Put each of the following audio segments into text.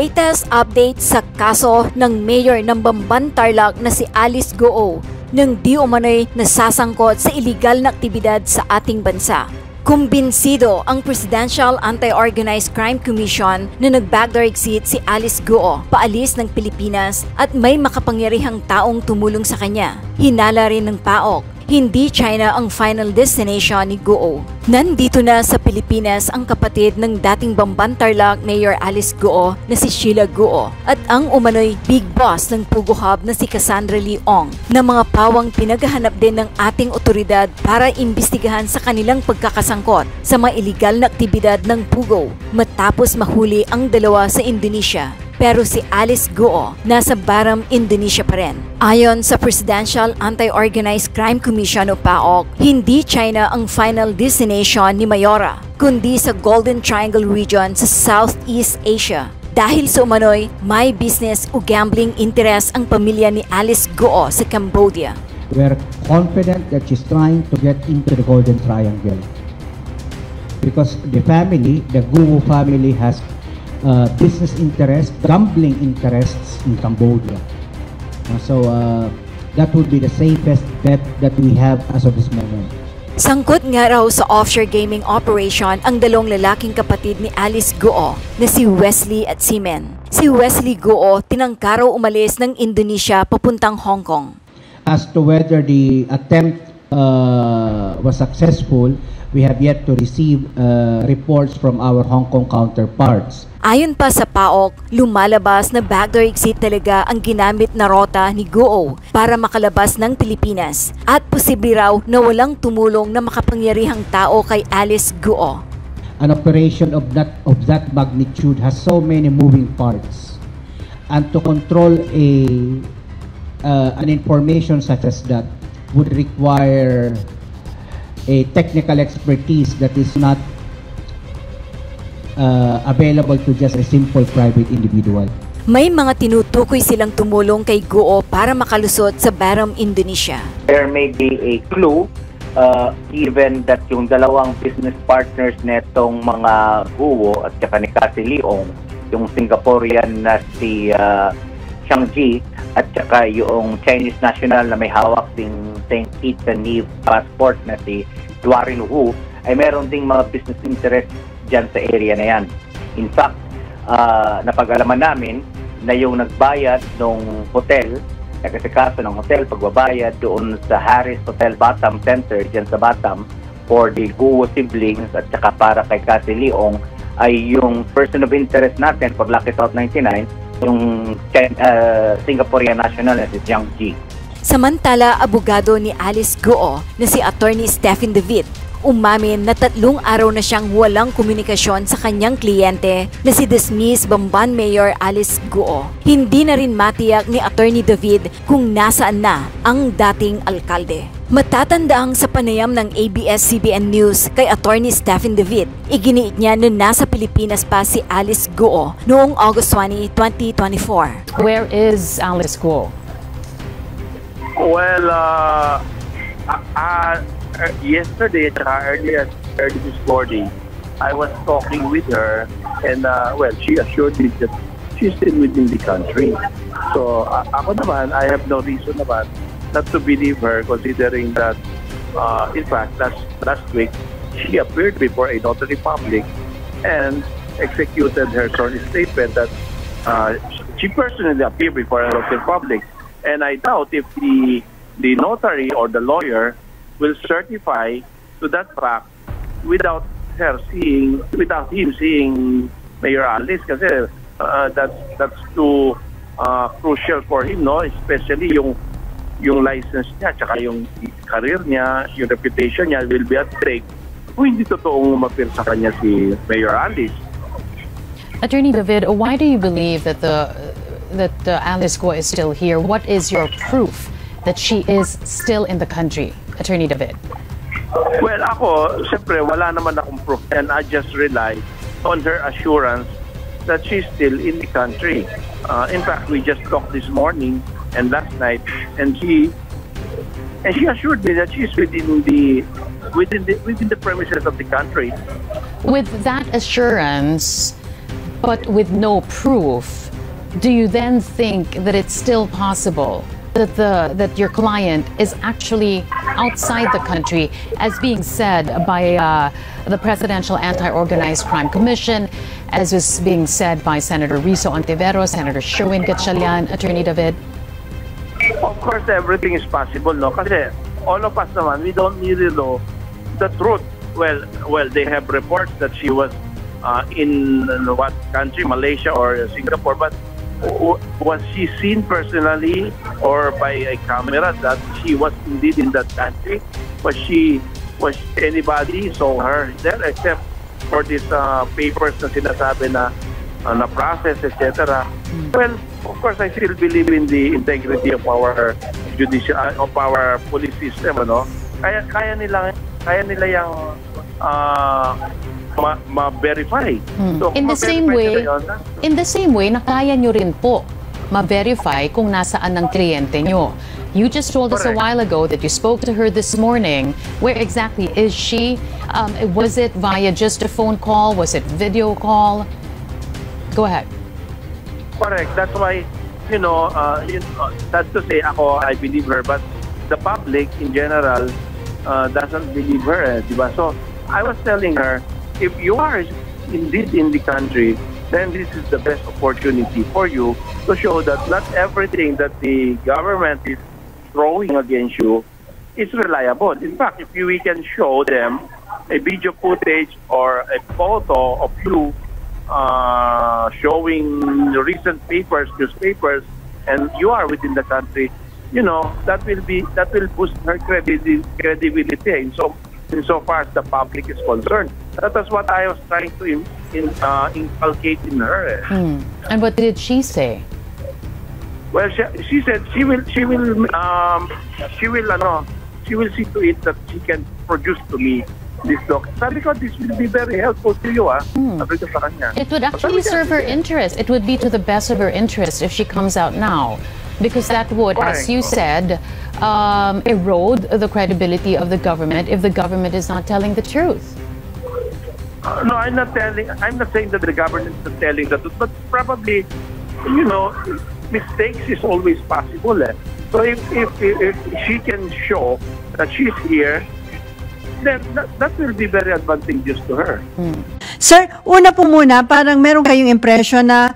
Latest update sa kaso ng mayor ng Bamban Tarlac na si Alice Goo nang di umano'y nasasangkot sa iligal na aktibidad sa ating bansa. Kumbinsido ang Presidential Anti-Organized Crime Commission na nag-backdoor exit si Alice Goo paalis ng Pilipinas at may makapangyarihang taong tumulong sa kanya. Hinala rin ng PAOK, hindi China ang final destination ni Goo. Nandito na sa Pilipinas ang kapatid ng dating Bamban Tarlac Mayor Alice Goo na si Sheila Goo at ang umano'y big boss ng Pugo Hub na si Cassandra Leong na mga pawang pinaghahanap din ng ating otoridad para imbestigahan sa kanilang pagkakasangkot sa mga iligal na aktibidad ng Pugo matapos mahuli ang dalawa sa Indonesia. Pero si Alice Goo nasa Baram, Indonesia pa rin. Ayon sa Presidential Anti-Organized Crime Commission o PAOK, hindi China ang final destination ni Mayora, kundi sa Golden Triangle region sa Southeast Asia. Dahil sa umano'y may business o gambling interest ang pamilya ni Alice Goo sa Cambodia. We're confident that she's trying to get into the Golden Triangle because the Goo family has business interests, gambling interests in Cambodia. So that would be the safest bet that we have as of this moment. Sangkot nga raw sa offshore gaming operation ang dalawang lalaking kapatid ni Alice Goo na si Wesley at Simen. Si Wesley Goo tinangka raw umalis ng Indonesia papuntang Hong Kong. As to whether the attempt was successful, we have yet to receive reports from our Hong Kong counterparts. Ayon pa sa PAOK, lumalabas na backdoor exit talaga ang ginamit na rota ni Goo para makalabas ng Pilipinas at posible raw na walang tumulong na makapangyarihang tao kay Alice Goo. An operation of that magnitude has so many moving parts, and to control an information such as that would require a technical expertise that is not available to just a simple private individual. May mga tinutukoy silang tumulong kay Goo para makalusot sa Baram, Indonesia. There may be a clue even that yung dalawang business partners netong mga Goo at saka ni Cassie Leong, yung Singaporean na si Chang Ji at saka yung Chinese national na may hawak ding St. Kitts and Nevis passport na si Duarin Hu ay meron ding mga business interest dyan sa area na yan. In fact, napag-alaman namin na yung nagbayad ng hotel, nagkasikaso ng hotel, pagbabayad doon sa Harris Hotel Batam Center dyan sa Batam for the Goo siblings at saka para kay Cassie Leong ay yung person of interest natin for Lucky South 99, yung Singaporean national na si Jiang Ji. Samantala, abogado ni Alice Goo na si Attorney Stephen David umamin na 3 araw na siyang walang komunikasyon sa kanyang kliyente na si dismissed Bamban Mayor Alice Goo. Hindi na rin matiyak ni Attorney David kung nasaan na ang dating alkalde. Matatandaang sa panayam ng ABS-CBN News kay Attorney Stephen David, iginiit niya na nasa Pilipinas pa si Alice Goo noong August 20, 2024. Where is Alice Goo? Well, yesterday, early this morning, I was talking with her, and she assured me that she's still within the country. So, ako naman, I have no reason naman not to believe her, considering that, in fact, last week, she appeared before a notary public and executed her sworn statement that she personally appeared before a notary public. And I doubt if the notary or the lawyer will certify to that fact without him seeing Mayor Alice, kasi that's too crucial for him, no? Especially yung license niya, tsaka yung career niya, yung reputation niya will be at stake kung hindi totoong umapir sa kanya si Mayor Alice. Attorney David, why do you believe that Alice Goo is still here? What is your proof that she is still in the country, Attorney David? Well, ako, siyempre, wala naman akong proof, and I just rely on her assurance that she's still in the country. In fact, we just talked this morning and last night, and she assured me that she's within the premises of the country. With that assurance, but with no proof, do you then think that it's still possible that your client is actually outside the country, as being said by the Presidential Anti-Organized Crime Commission, as is being said by Senator Rizzo Ontiveros, Senator Sherwin Gatchalian, Attorney David? Of course, everything is possible, no? Kasi all of us naman, we don't really know the truth. Well, they have reports that she was in what country, Malaysia or Singapore, but was she seen personally or by a camera that she was indeed in that country? Was anybody saw her there except for these papers na sinasabi na process, etc.? Well, of course, I still believe in the integrity of our judicial, of our police system, ano? Kaya nila yung ma-verify. So, In the same way, na kaya nyo rin po ma-verify kung nasaan ang kliyente nyo. You just told us a while ago that you spoke to her this morning. Where exactly is she? Was it via just a phone call? Was it video call? Go ahead. Correct. That's why, that's to say, I believe her, but the public in general doesn't believe her, diba? So, I was telling her, if you are indeed in the country, then this is the best opportunity for you to show that not everything that the government is throwing against you is reliable. In fact, if we can show them a video footage or a photo of you showing the recent newspapers, and you are within the country, that will boost her credibility insofar as the public is concerned. That is what I was trying to inculcate in her. And what did she say? Well, she said she will see to it that she can produce to me this document. Sabi ko, this will be very helpful to you, Sabi ko sa kanya. It would actually serve her interest. It would be to the best of her interest if she comes out now. Because that would, as you said, erode the credibility of the government if the government is not telling the truth. No, I'm not saying that the government is not telling the truth, but probably, mistakes is always possible. So if she can show that she's here, then that will be very advantageous to her. Sir, una po muna, parang meron kayong impression na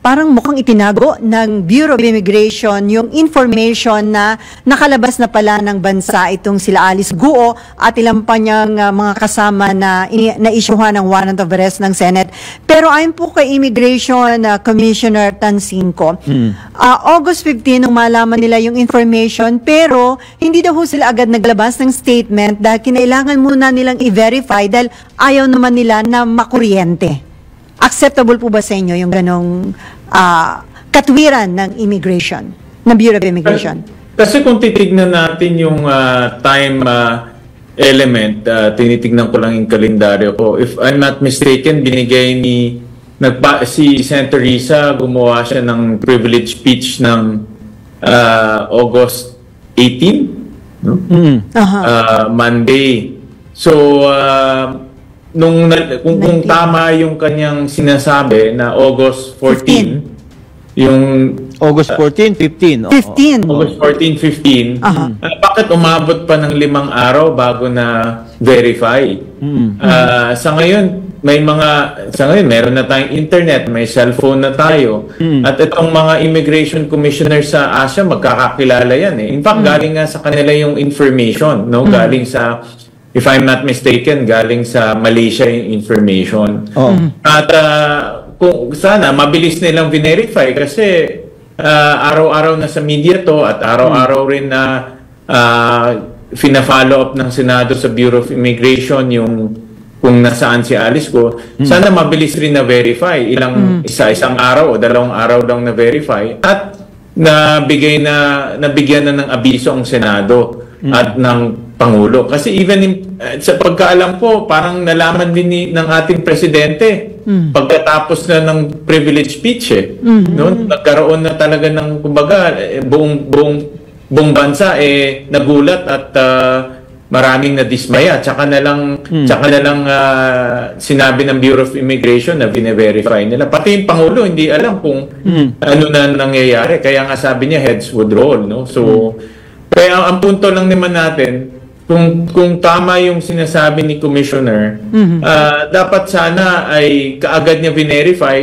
parang mukhang itinago ng Bureau of Immigration yung information na nakalabas na pala ng bansa itong sila Alice Guo at ilang pa niyang mga kasama na na-issuehan ng warrant of arrest ng Senate. Pero ayon po kay Immigration Commissioner Tansinko, August 15 nung malaman nila yung information, pero hindi daw sila agad naglabas ng statement dahil kinailangan muna nilang i-verify dahil ayaw naman nila na makuryente. Acceptable po ba sa inyo yung ganong katwiran ng immigration, ng Bureau of Immigration? Kasi kung titignan natin yung time element, tinitignan ko lang yung kalendaryo ko. If I'm not mistaken, binigay si Senator Risa, gumawa siya ng privilege speech ng August 18, no? Monday. So, kung tama yung kanyang sinasabi na August 14, yung August 14, 15. 15. August 14, 15. Bakit umabot pa ng 5 araw bago na verify? Sa ngayon, meron na tayong internet, may cellphone na tayo. At itong mga immigration commissioner sa Asia, magkakakilala yan eh. In fact, galing nga sa kanila yung information, no? Galing sa, if I'm not mistaken, galing sa Malaysia yung information. At kung sana, mabilis nilang verify kasi araw-araw na sa media to at araw-araw rin na fina-follow up ng Senado sa Bureau of Immigration yung kung nasaan si Alice Guo. Sana mabilis rin na verify. Isang araw o 2 araw lang na verify at nabigyan na ng abiso ang Senado at ng Pangulo. Kasi even sa pagkaalam ko, parang nalaman din ng ating presidente pagkatapos na ng privilege speech no? Nagkaroon na talaga ng kumbaga buong bansa nagulat at maraming nadismaya. Tsaka na lang sinabi ng Bureau of Immigration na bine-verify nila. Pati yung Pangulo hindi alam kung ano na nangyayari. Kaya nga sabi niya heads would roll, no? So kaya ang punto lang naman natin, kung tama yung sinasabi ni Commissioner, dapat sana ay kaagad niya verify,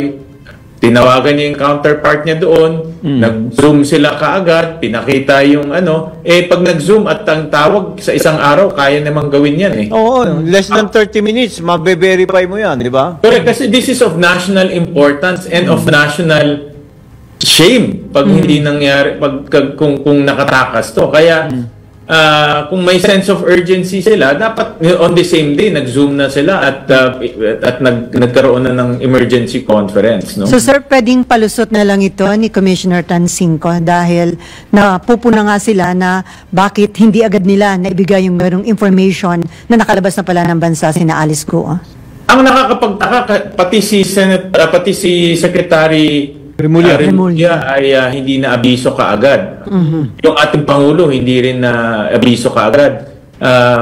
tinawagan niya yung counterpart niya doon, nag-zoom sila kaagad, pinakita yung pag nag-zoom at ang tawag sa isang araw, kaya namang gawin yan eh. Oo, less than 30 minutes, mabe-verify mo yan, di ba? Correct, kasi this is of national importance and of national shame pag hindi nangyari, kung nakatakas to. Kaya, kung may sense of urgency sila, dapat on the same day nag-zoom na sila at nagkaroon na ng emergency conference, no? So sir, pwedeng palusot na lang ito ni Commissioner Tansingco dahil napupuna nga sila na bakit hindi agad nila naibigay yung merong information na nakalabas na pala ng bansa sina Alice Go. Ang nakakapagtaka, pati si Secretary Remulla ay hindi na abiso kaagad. Yung ating Pangulo hindi rin na abiso kaagad.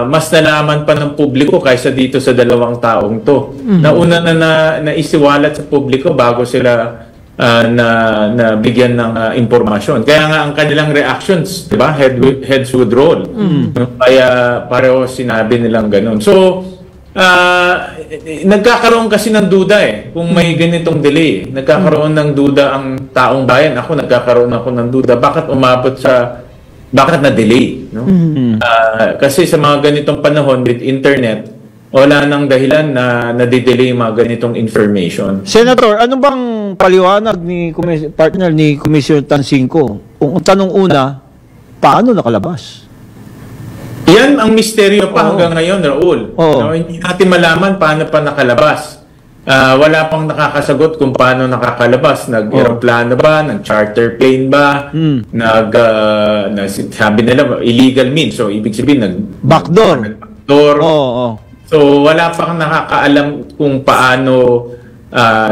Mas nalaman pa ng publiko kaysa dito sa dalawang taong to. Nauna na isiwalat sa publiko bago sila na bigyan ng impormasyon. Kaya nga ang kanilang reactions, di ba? Heads would roll. Kaya pareho sinabi nilang ganun. So, nagkakaroon kasi ng duda kung may ganitong delay. Nagkakaroon ng duda ang taong bayan. Nagkakaroon ako ng duda. Bakit na-delay? No? Kasi sa mga ganitong panahon with internet, wala nang dahilan na nadidelay mga ganitong information. Senator, ano bang paliwanag ni partner ni Commissioner Tansingco? Kung tanong una, paano nakalabas? Yan ang misteryo pa hanggang ngayon, Raul. No, hindi natin malaman paano pa nakalabas. Wala pang nakakasagot kung paano nakakalabas. Nag-aeroplano ba? Nag-charter plane ba? Sabi nila, illegal means. So, ibig sabihin, backdoor. So, wala pang nakakaalam kung paano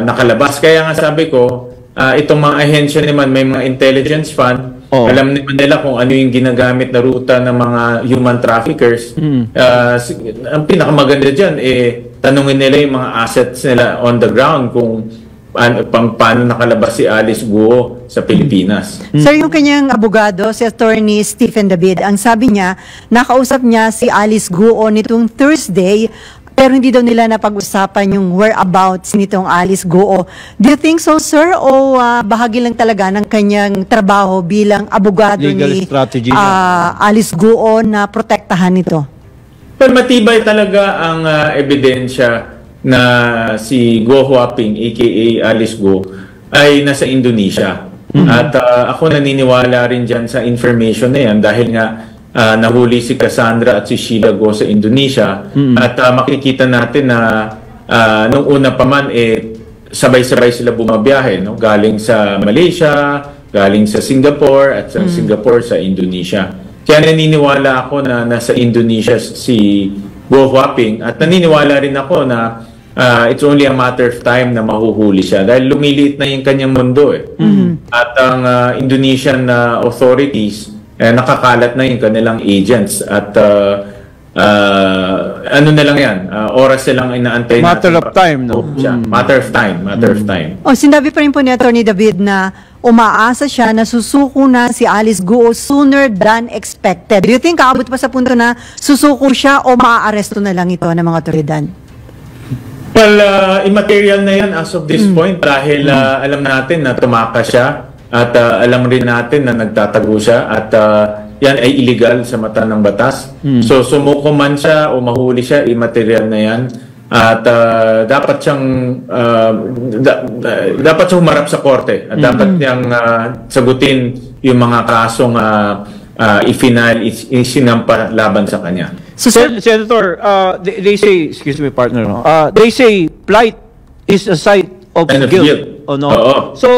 nakalabas. Kaya nga sabi ko, itong mga ahensya naman, may mga intelligence fund. Alam naman nila kung ano yung ginagamit na ruta ng mga human traffickers. Ang pinakamaganda dyan, tanungin nila yung mga assets nila on the ground kung paano nakalabas si Alice Go sa Pilipinas. Sir, yung kanyang abogado, si Attorney Stephen David, ang sabi niya, nakausap niya si Alice Go nitong Thursday, pero hindi daw nila napag-usapan yung whereabouts nitong Alice Go. Do you think so, sir? O bahagi lang talaga ng kanyang trabaho bilang abogado legal ni Alice Go na protektahan nito? Well, matibay talaga ang ebidensya na si Go Huaping, aka Alice Go, ay nasa Indonesia. At ako naniniwala rin dyan sa information na yan dahil nga nahuli si Cassandra at si Sheila Go sa Indonesia. At makikita natin na nung una pa man sabay-sabay sila bumabiyahe, no? Galing sa Malaysia, galing sa Singapore at sa Singapore sa Indonesia. Kaya naniniwala ako na nasa Indonesia si Go Huaping at naniniwala rin ako na it's only a matter of time na mahuhuli siya dahil lumiliit na yung kanyang mundo At ang Indonesian authorities nakakalat na yung kanilang agents at ano na lang yan, oras silang inaantay matter of time, no? Matter of time. Sinabi pa rin po ni Attorney David na umaasa siya na susuko na si Alice Go sooner than expected. Do you think aabot pa sa punto na susuko siya o maaaresto na lang ito ng mga otoridad? Well, immaterial na yan as of this point dahil alam natin na tumakas siya. At alam rin natin na nagtatago siya at yan ay illegal sa mata ng batas. So sumuko man siya o mahuli siya, immaterial na yan. At dapat siyang humarap sa korte. At dapat niyang sagutin yung mga kasong isinampa laban sa kanya. So, Senator, they say, excuse me partner, they say flight is a site of guilt. No? So,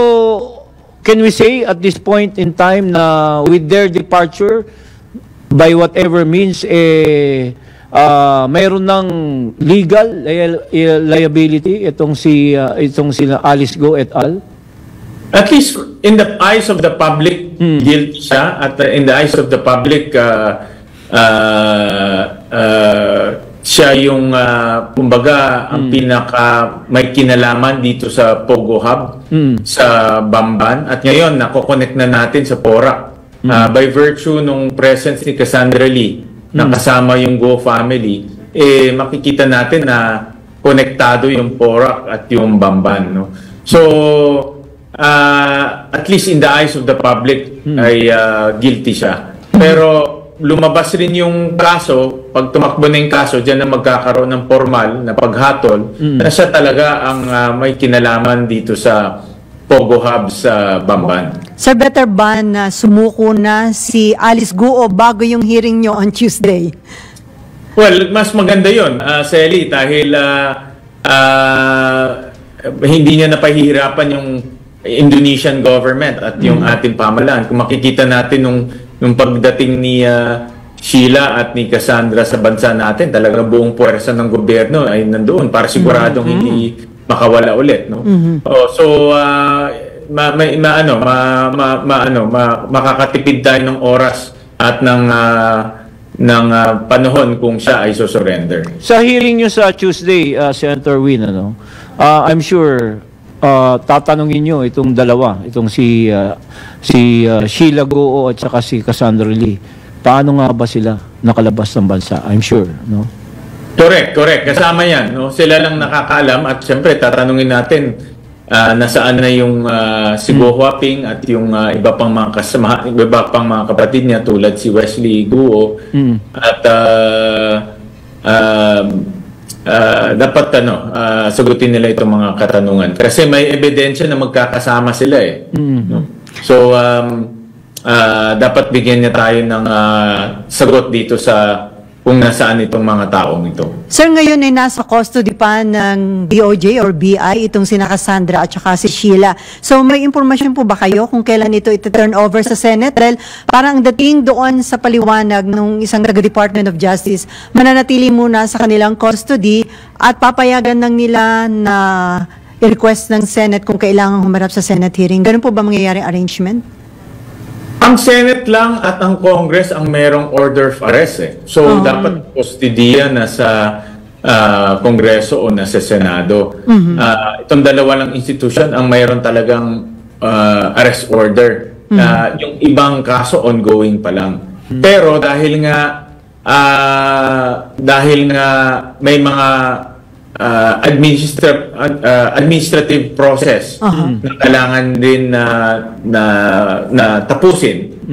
can we say at this point in time na with their departure, by whatever means, mayroon ng legal liability itong sila Alice Go et al? At least in the eyes of the public, guilty siya. At in the eyes of the public, siya yung kumbaga ang pinaka may kinalaman dito sa Pogo Hub sa Bamban, at ngayon nako-connect na natin sa Porac. By virtue nung presence ni Cassandra Lee na kasama yung Go family, makikita natin na konektado yung Porac at yung Bamban, no? So at least in the eyes of the public ay guilty siya. Pero lumabas rin yung kaso, pag tumakbo na yung kaso, dyan na magkakaroon ng formal na paghatol na siya talaga ang may kinalaman dito sa Pogo Hub sa Bamban. Sir, better ba na sumuko na si Alice Guo bago yung hearing nyo on Tuesday? Well, mas maganda yun, Selly, dahil hindi niya napahihirapan yung Indonesian government at yung ating pamahalaan. Kung makikita natin nung pagdating ni Sheila at ni Cassandra sa bansa natin, talagang buong puwersa ng gobyerno ay nandoon para siguradong hindi makawala ulit, no? So makakatipid tayo ng oras at ng panahon kung siya ay surrender. Sa hearing nyo sa Tuesday, Senator Win, I'm sure tatanungin nyo itong dalawa, itong si Sheila Guo at saka si Cassandra Lee. Paano nga ba sila nakalabas ng bansa? I'm sure, no? Correct. Kasama yan, no? Sila lang nakakaalam, at siyempre tatanungin natin nasaan na yung si Go Huaping at yung iba pang mga kapatid niya tulad si Wesley Guo at dapat sagutin nila itong mga katanungan kasi may ebidensya na magkakasama sila no? So dapat bigyan niya tayo ng sagot dito sa kung nasaan itong mga taong ito. Sir, ngayon ay nasa custody pa ng DOJ or BI itong sina Cassandra at saka si Sheila. So may impormasyon po ba kayo kung kailan ito iti-turn over sa Senate? Dahil parang dating doon sa paliwanag ng isang taga-Department of Justice, mananatili muna sa kanilang custody at papayagan ng nila na i-request ng Senate kung kailangan humarap sa Senate hearing. Ganun po ba mangyayaring arrangement? Ang Senate lang at ang Congress ang merong order of arrest. So, dapat kustodiya na sa Kongreso o na sa Senado. Itong dalawa lang institution ang mayroon talagang arrest order. Yung ibang kaso ongoing pa lang. Pero dahil nga may mga administrative process na kailangan din na tapusin.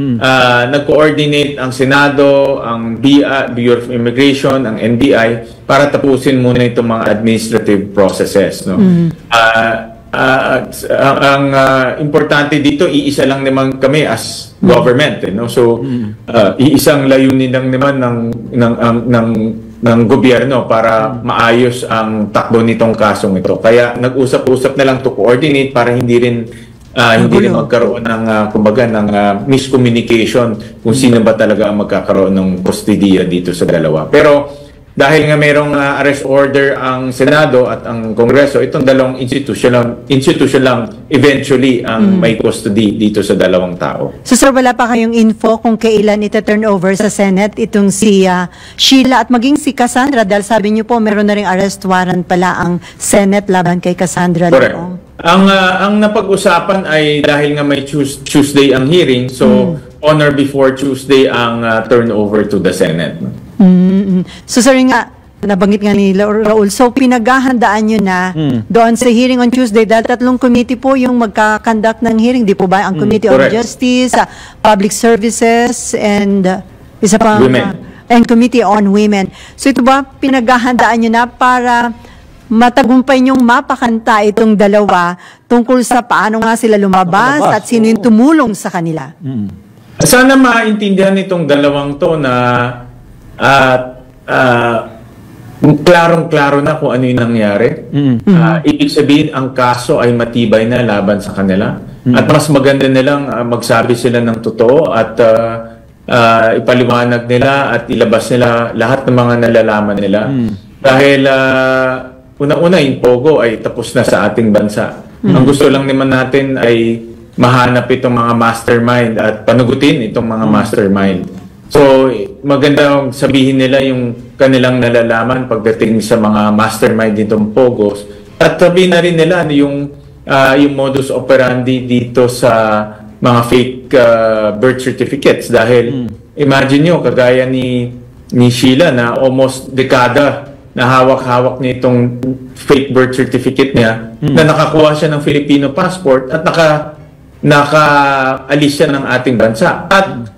Nag-coordinate ang Senado, ang Bureau of Immigration, ang NBI para tapusin muna itong mga administrative processes, no? Ang importante dito, iisa lang naman kami as government, no? So iisang layunin lang naman ng gobyerno para maayos ang takbo nitong kasong ito. Kaya nag-usap-usap na lang to coordinate para hindi rin magkaroon ng kumbaga ng miscommunication kung sino ba talaga ang magkakaroon ng kustodiya dito sa dalawa. Pero dahil nga mayroong arrest order ang Senado at ang Kongreso, itong dalawang institution lang eventually ang may custody dito sa dalawang tao. So sir, wala pa kayong info kung kailan ita-turn over sa Senate itong si Sheila at maging si Cassandra, dahil sabi niyo po meron na ring arrest warrant pala ang Senate laban kay Cassandra. Correct. Ang napag-usapan ay dahil nga may Tuesday ang hearing, so on or before Tuesday ang turnover to the Senate. So sir, nga nabanggit nga ni Raul, so pinaghahandaan nyo na doon sa hearing on Tuesday dahil 3 committee po yung magkakandak ng hearing, di po ba? Ang Committee on Justice, Public Services, and isa pa and Committee on Women. So ito ba pinaghahandaan nyo na para matagumpay niyong mapakanta itong dalawa tungkol sa paano nga sila lumabas at sino yung tumulong sa kanila? Sana maintindihan itong dalawang to na klarong-klaro na kung ano yung nangyari. Ibig sabihin, ang kaso ay matibay na laban sa kanila. At mas maganda nilang magsabi sila ng totoo at ipaliwanag nila at ilabas nila lahat ng mga nalalaman nila. Dahil una-una, yung Pogo ay tapos na sa ating bansa. Ang gusto lang naman natin ay mahanap itong mga mastermind at panugutin itong mga mastermind. So, maganda sabihin nila yung kanilang nalalaman pagdating sa mga mastermind nitong Pogos. At sabihin na rin nila yung modus operandi dito sa mga fake birth certificates. Dahil imagine nyo, kagaya ni Sheila na almost dekada na hawak-hawak nitong fake birth certificate niya, na nakakuha siya ng Filipino passport at nakaalis siya ng ating bansa. At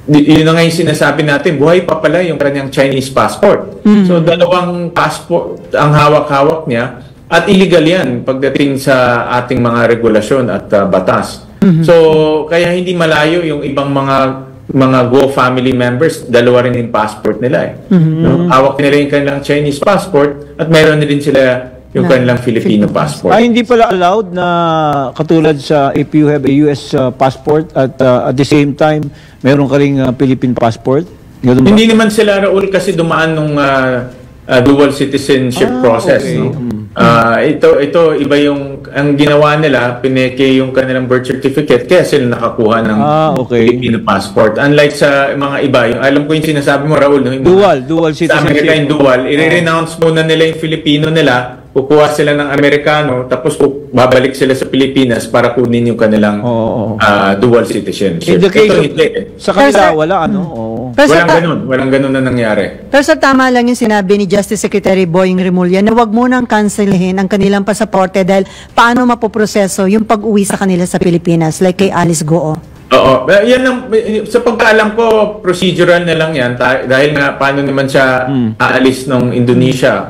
yun na nga yung sinasabi natin, buhay pa pala yung kanyang Chinese passport. So, dalawang passport ang hawak-hawak niya at illegal yan pagdating sa ating mga regulasyon at batas. So, kaya hindi malayo yung ibang mga Go family members, dalawa rin yung passport nila no? Hawak nila yung kanilang Chinese passport at mayroon din sila yung kanilang Filipino passport. Hindi pala allowed na katulad sa if you have a US passport at the same time meron ka ring Philippine passport? Hindi naman sila, Raul, kasi dumaan nung dual citizenship process. Okay. No? Ito iba yung ang ginawa nila, pineke yung kanilang birth certificate kaya sila nakakuha ng Filipino passport. Unlike sa mga iba, yung alam ko yung sinasabi mo, Raul, no? Dual citizenship. Sa Amerika yung dual, i-renounce muna nila yung Filipino nila, kukuha sila ng Amerikano, tapos babalik sila sa Pilipinas para kunin yung kanilang dual citizenship. Sa kanila, wala, walang ganun na nangyari. Pero sa tama lang yung sinabi ni Justice Secretary Boying Rimulya na wag munang cancelihin ang kanilang pasaporte dahil paano mapoproseso yung pag-uwi sa kanila sa Pilipinas, like kay Alice Goo. Oo. Yan ang, sa pagkaalam ko, procedural na lang yan. Dahil nga, paano naman siya aalis ng Indonesia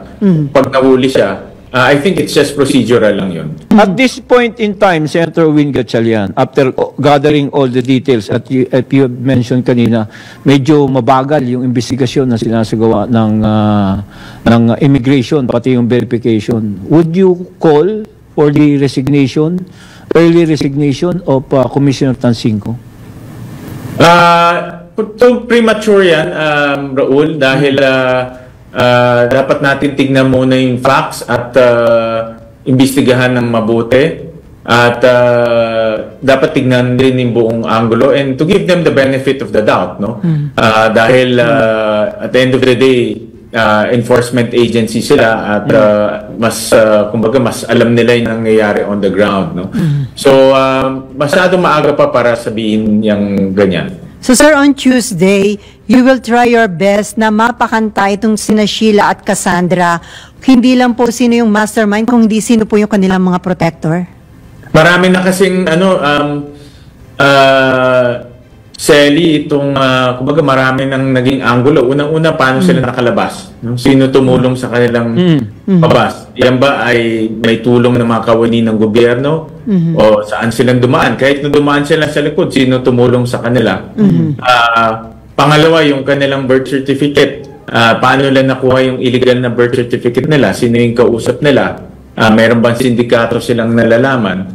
pag nahuli siya. I think it's just procedural lang yun. At this point in time, Senator Win Gatchalian, after gathering all the details at you mentioned kanina, medyo mabagal yung investigasyon na sinasagawa ng immigration, pati yung verification. Would you call for the early resignation of Commissioner Tansinko? Premature yan, Raul, dahil dapat natin tignan muna yung facts at imbestigahan ng mabuti at dapat tignan din yung buong angulo and to give them the benefit of the doubt, no? Dahil at the end of the day, enforcement agency sila at kumbaga mas alam nila yung nangyayari on the ground, no? So masyado maaga pa para sabihin yung ganyan. So sir, on Tuesday, you will try your best na mapakanta itong sina Sheila at Cassandra. Hindi lang po sino yung mastermind, kung hindi sino po yung kanilang mga protector? Marami na kasing Sally, kumbaga marami nang naging angulo. Unang-una, paano sila nakalabas? No? Sino tumulong sa kanilang pabas? Yan ba ay may tulong ng mga kawani ng gobyerno? O saan silang dumaan? Kahit na dumaan sila sa likod, sino tumulong sa kanila? Pangalawa, yung kanilang birth certificate. Paano nila nakuha yung illegal na birth certificate nila? Sino yung kausap nila? Meron bang sindikato silang nalalaman?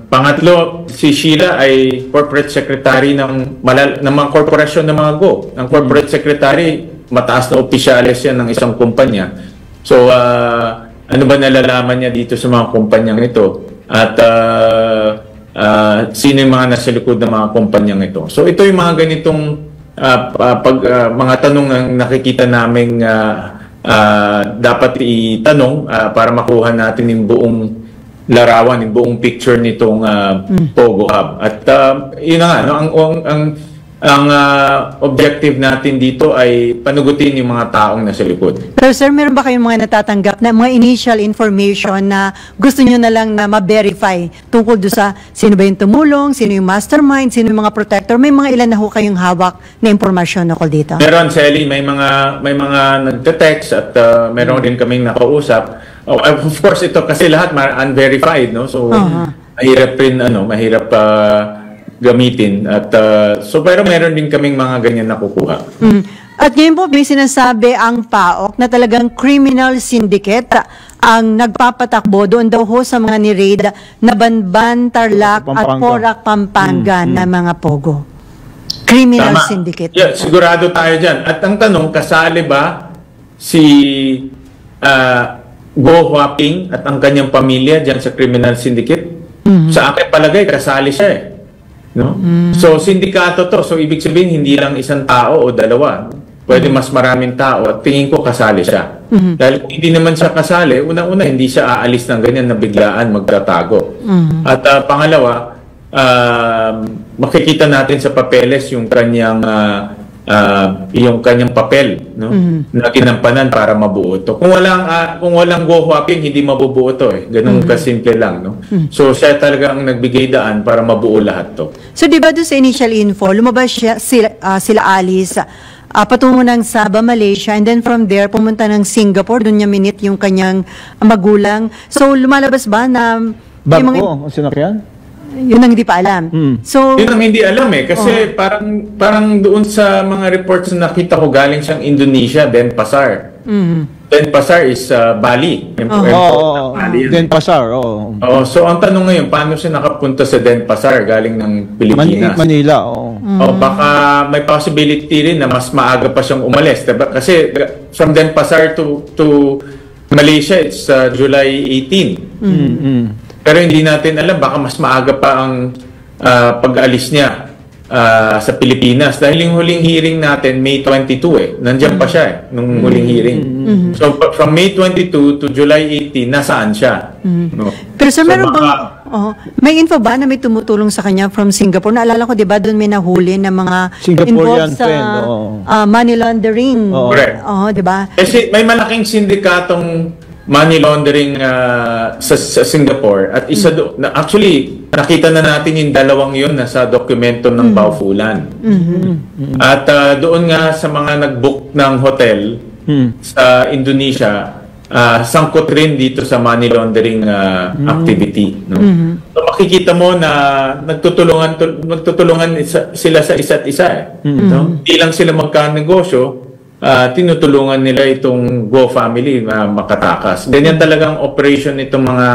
Pangatlo, si Sheila ay corporate secretary ng mga korporasyon ng mga Go. Ang corporate secretary, mataas na opisyalis yan ng isang kumpanya. So, ano ba nalalaman niya dito sa mga kumpanyang ito? At sino yung mga nasa likod ng mga kumpanyang ito? So, ito yung mga ganitong mga tanong ang nakikita naming dapat itanong para makuha natin yung buong larawan, yung buong picture nitong Pogo Hub. At yun na nga, no? Ang objective natin dito ay panugutin yung mga taong nasa likod. Pero sir, meron ba kayong mga natatanggap na mga initial information na gusto nyo na lang na ma-verify tungkol doon sa sino ba yung tumulong, sino yung mastermind, sino yung mga protector? May mga ilan na ho kayong hawak na impormasyon ako dito? Meron, Sally, may mga nagte-text at meron din kaming nakausap. Of course, ito kasi lahat unverified, no? So, mahirap rin, mahirap gamitin. At, pero meron din kaming mga ganyan nakukuha. At ngayon po, may sinasabi ang PAOK na talagang criminal syndicate ang nagpapatakbo doon daw ho sa mga ni-raid na Banban, Tarlac at Porac, Pampanga na mga Pogo. Criminal syndicate. Yeah, sigurado tayo dyan. At ang tanong, kasali ba si Go Huaping at ang kanyang pamilya dyan sa criminal syndicate? Sa akin palagay, kasali siya eh. no? So sindikato to, so ibig sabihin hindi lang isang tao o dalawa, pwede mas maraming tao at tingin ko kasali siya. Dahil kung hindi naman siya kasali, unang-una hindi siya aalis ng ganyan na biglaan magtatago. At pangalawa, makikita natin sa papeles yung kanyang papel, no? Na ginampanan para mabuo to. Kung walang Go Huaping, hindi mabubuo to eh. Ganun kasimple lang, no? So siya talaga ang nagbigay daan para mabuo lahat to. So di ba doon sa initial info, lumabas sila Alice patungo ng Sabah, Malaysia, and then from there pumunta ng Singapore, doon niya minit yung kanyang magulang. So lumalabas ba na Bangko ang sinakyan? Yun ang hindi pa alam. So yun ang hindi alam eh kasi parang doon sa mga reports na nakita ko galing siyang Indonesia, Denpasar. Denpasar is Bali. Denpasar, so ang tanong ngayon, paano siya nakapunta sa Denpasar galing ng Pilipinas? Manila, baka may possibility rin na mas maaga pa siyang umalis, diba? Kasi from Denpasar to Malaysia, it's July 18. Pero hindi natin alam, baka mas maaga pa ang pag-alis niya sa Pilipinas. Dahil yung huling hearing natin, May 22 eh. Nandiyan pa siya eh, nung huling hearing. So from May 22 to July 18, nasaan siya? No? Pero sir, meron bang may info ba na may tumutulong sa kanya from Singapore? Naalala ko, di ba, doon may nahuli ng mga involved sa money laundering. Correct. Di ba? Kasi may malaking sindikatong money laundering sa Singapore at isa actually nakita na natin yung dalawang yun nasa dokumento ng Baufulan. At doon nga sa mga nag-book ng hotel sa Indonesia, sangkot rin dito sa money laundering activity, no? So makikita mo na nagtutulungan sila sa isa't isa eh, no? Hindi lang sila magkanegosyo, tinutulungan nila itong Go family na makatakas. Ganyan talagang operation nitong mga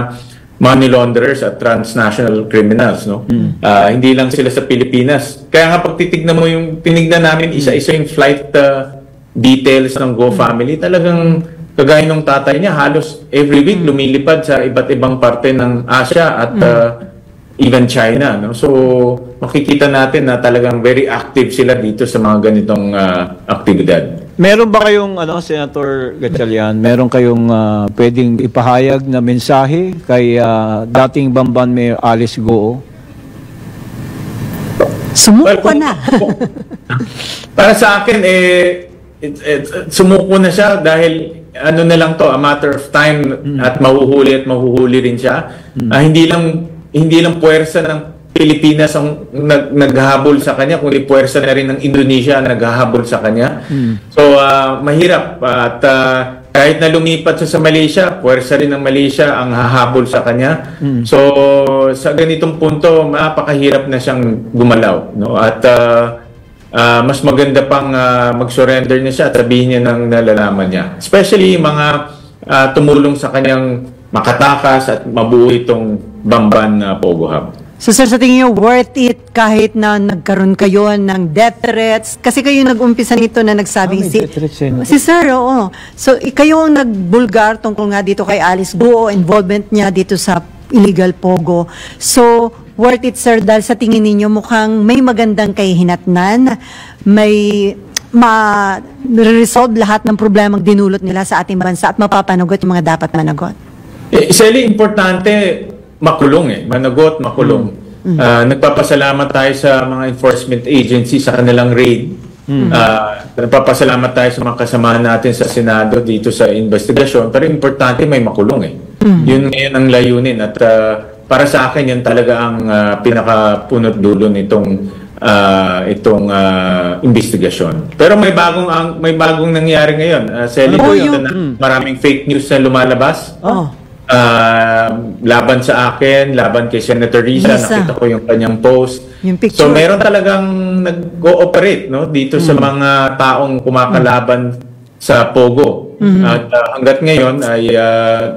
money launderers at transnational criminals, no? Hindi lang sila sa Pilipinas. Kaya nga pag titignan mo tinignan namin isa-isa yung flight details ng Go family, talagang kagaya ng tatay niya, halos every week lumilipad sa iba't ibang parte ng Asia at even China, no? So makikita natin na talagang very active sila dito sa mga ganitong aktibidad. Meron ba kayong Senator Gatchalian, meron kayong pwedeng ipahayag na mensahe kay dating Bamban Mayor Alice Goo? Sumuko na. Para sa akin sumuko na siya dahil na lang to, a matter of time at mahuhuli rin siya. Hindi lang puwersa ng Pilipinas ang naghahabol sa kanya, kundi puwersa na rin ng Indonesia ang naghahabol sa kanya. So mahirap at kahit na lumipat siya sa Malaysia, puwersa rin ng Malaysia ang hahabol sa kanya. So sa ganitong punto, napakahirap na siyang gumalaw, no? At mas maganda pang mag-surrender na siya at sabihin niya ng nalalaman niya. Especially mga tumulong sa kanyang makatakas at mabuo itong Bamban Pogo Hub. So sir, sa tingin niyo, worth it kahit na nagkaroon kayo ng death threats? Kasi kayo nag-umpisa nito na nagsabing si sir, oo. So kayo ang nagbulgar tungkol nga dito kay Alice Goo, involvement niya dito sa illegal Pogo. So worth it sir, dahil sa tingin ninyo mukhang may magandang kahihinatnan, may ma-resolve lahat ng problemang dinulot nila sa ating bansa at mapapanagot yung mga dapat managot. Isali, importante makulong managot, makulong. Nagpapasalamat tayo sa mga enforcement agency sa kanilang raid. Nagpapasalamat tayo sa mga kasamahan natin sa Senado dito sa investigasyon, pero importante may makulong Yun ngayon ang layunin at para sa akin yan talaga ang pinakapunot dulo nitong investigasyon. Pero may bagong nangyari ngayon. Maraming fake news na lumalabas. Laban sa akin, laban kay Senator Risa. Nakita ko yung kanyang post. So meron talagang nag-ooperate, no, dito sa mga taong kumakalaban sa Pogo. At hanggat ngayon ay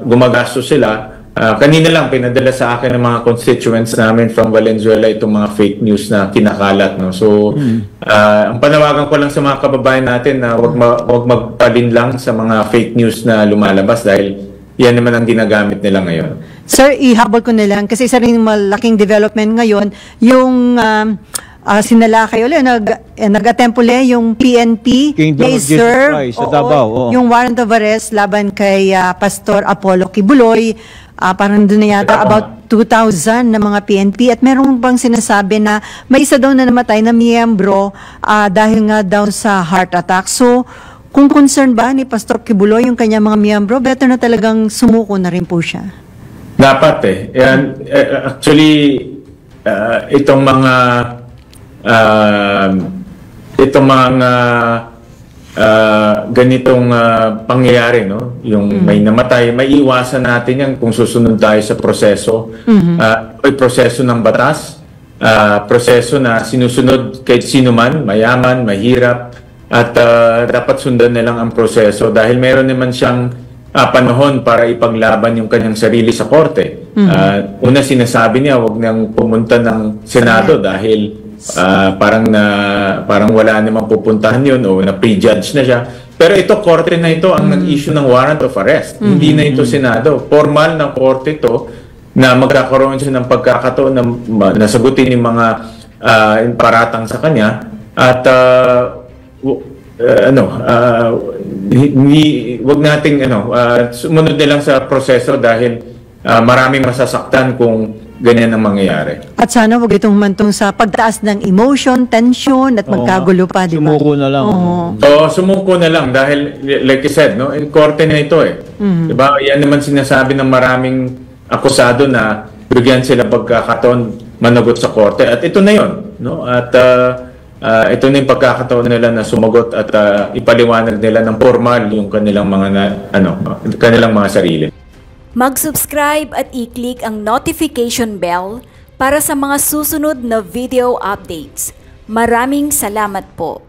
gumagastos sila. Kanina lang pinadala sa akin ng mga constituents namin from Valenzuela itong mga fake news na kinakalat, no. So ang panawagan ko lang sa mga kababayan natin na wag magpalinlang sa mga fake news na lumalabas dahil yan naman ang ginagamit nila ngayon. Sir, ihabol ko na lang kasi isa rin malaking development ngayon yung sinalakay ulit, nag-attempt ulit yung PNP Kingdom of Jesus Christ sa Davao. Oo. Yung warrant of arrest laban kay Pastor Apollo Kibuloy, parang doon na yata about 2,000 na mga PNP at meron bang sinasabi na may isa daw na namatay na miyembro dahil nga daw sa heart attack. So, kung concern ba ni Pastor Kibuloy yung kanyang mga miyembro, better na talagang sumuko na rin po siya. Dapat actually, itong mga ganitong pangyayari, no? Yung may namatay, may iwasan natin yan kung susunod tayo sa proseso. Proseso ng batas, proseso na sinusunod kahit sino man, mayaman, mahirap, at dapat sundan na lang ang proseso dahil meron naman siyang panahon para ipaglaban yung kanyang sarili sa korte. Una sinasabi niya, wag nang pumunta ng Senado dahil parang wala namang pupuntahan yun o na-prejudge na siya. Pero ito, korte na ito ang nag-issue ng warrant of arrest. Hindi na ito Senado. Formal na korte ito na magkakaroon siya ng pagkakataon na nasagutin yung mga paratang sa kanya at wag nating sumunod na lang sa proseso dahil maraming masasaktan kung ganyan ang mangyayari. At sana wag itong humantong sa pagtaas ng emotion, tension, at magkagulo pa, di ba? Sumuko na lang. So, sumuko na lang dahil, like you said, no, korte na ito eh. Diba? Yan naman sinasabi ng maraming akusado na bigyan sila pagkakataon managot sa korte. At ito na yun. No? At ito na yung pagkakataon nila na sumagot at ipaliwanag nila ng formal yung kanilang mga sarili. Mag-subscribe at i-click ang notification bell para sa mga susunod na video updates. Maraming salamat po.